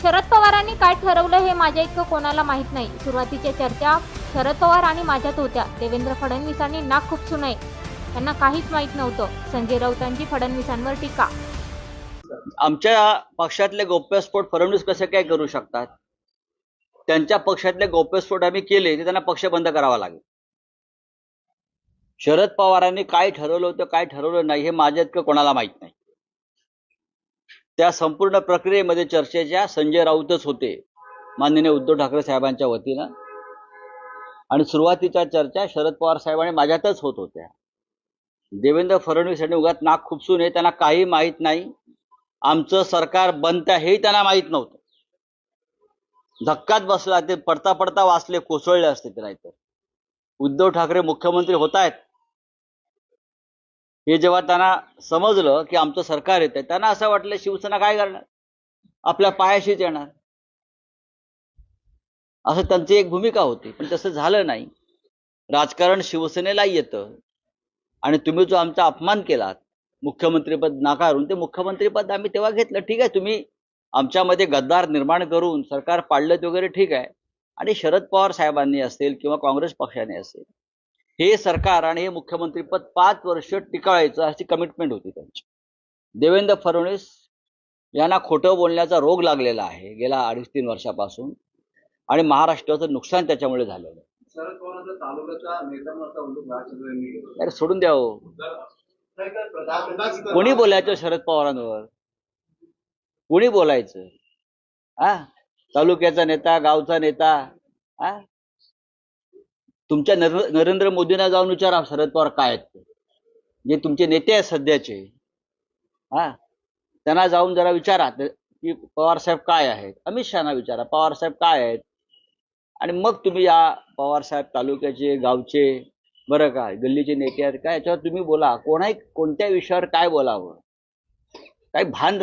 शरद पवारांनी काय ठरवलं हे माझ्या इतकं कोणाला माहित नाही. सुरुवातीच्या चर्चा शरद पवार आणि माझ्यात होत्या. देवेंद्र फडणवीसांनी नाक खुपसू नये, त्यांना काहीच माहित नव्हतं. संजय राऊतांची फडणवीसांवर टीका. आमच्या पक्षातले गौप्यस्फोट फडणवीस कसे काय करू शकतात? त्यांच्या पक्षातले गौप्यस्फोट आम्ही केले तर त्यांना पक्ष बंद करावा लागेल. शरद पवारांनी काय ठरवलं होतं काय ठरवलं नाही हे माझ्या इतकं कोणाला माहित नाही. त्या संपूर्ण प्रक्रियेमध्ये चर्चेच्या संजय राऊतच होते, माननीय उद्धव ठाकरे साहेबांच्या वतीनं, आणि सुरुवातीच्या चर्चा शरद पवार साहेबांनी माझ्यातच होत होत्या. देवेंद्र फडणवीस यांनी उगाच नाक खुपसू नये, त्यांना काही माहित नाही. आमचं सरकार बनतं हेही त्यांना माहित नव्हतं. धक्काच बसला, ते पडता पडता वाचले, कोसळले असते ते. नाहीतर उद्धव ठाकरे मुख्यमंत्री होत आहेत हे जेव्हा त्यांना समजलं की आमचं सरकार येत आहे, त्यांना असं वाटलं शिवसेना काय करणार, आपल्या पायाशीच येणार, असं त्यांची एक भूमिका होती. पण तसं झालं नाही. राजकारण शिवसेनेला येतं आणि तुम्ही जो आमचा अपमान केलात मुख्यमंत्रीपद नाकारून, ते मुख्यमंत्रीपद आम्ही तेव्हा घेतलं. ठीक आहे, तुम्ही आमच्यामध्ये गद्दार निर्माण करून सरकार पाडलं वगैरे, ठीक आहे. आणि शरद पवार साहेबांनी असेल किंवा काँग्रेस पक्षाने असेल, हे सरकार आणि हे मुख्यमंत्रीपद 5 वर्ष टिकवायचं अशी कमिटमेंट होती त्यांची. देवेंद्र फडणवीस यांना खोटं बोलण्याचा रोग लागलेला आहे गेल्या 2.5-3 वर्षापासून, आणि महाराष्ट्राचं नुकसान त्याच्यामुळे झालेलं आहे. शरद पवारांचा तालुक्याचा नेत्यांवरचा उल्लेख राजचंद्रांनी केला. अरे सोडून द्या हो. कोणी बोलायचं शरद पवारांवर? कोणी बोलायचं? तालुक्याचा नेता, गावचा नेता? तुमच्या नरेंद्र मोदींना जाऊन विचारा शरद पवार काय आहेत, जे तुमचे नेते आहेत सध्याचे. त्यांना जाऊन जरा विचारा की पवार साहेब काय आहेत. अमित शहाना विचारा पवार साहेब काय आहेत, आणि मग तुम्ही या पवार साहेब तालुक्याचे, गावचे, बरं का, गल्लीचे नेते आहेत काय, याच्यावर तुम्ही बोला. कोणत्या विषयावर काय बोलावं, काही भान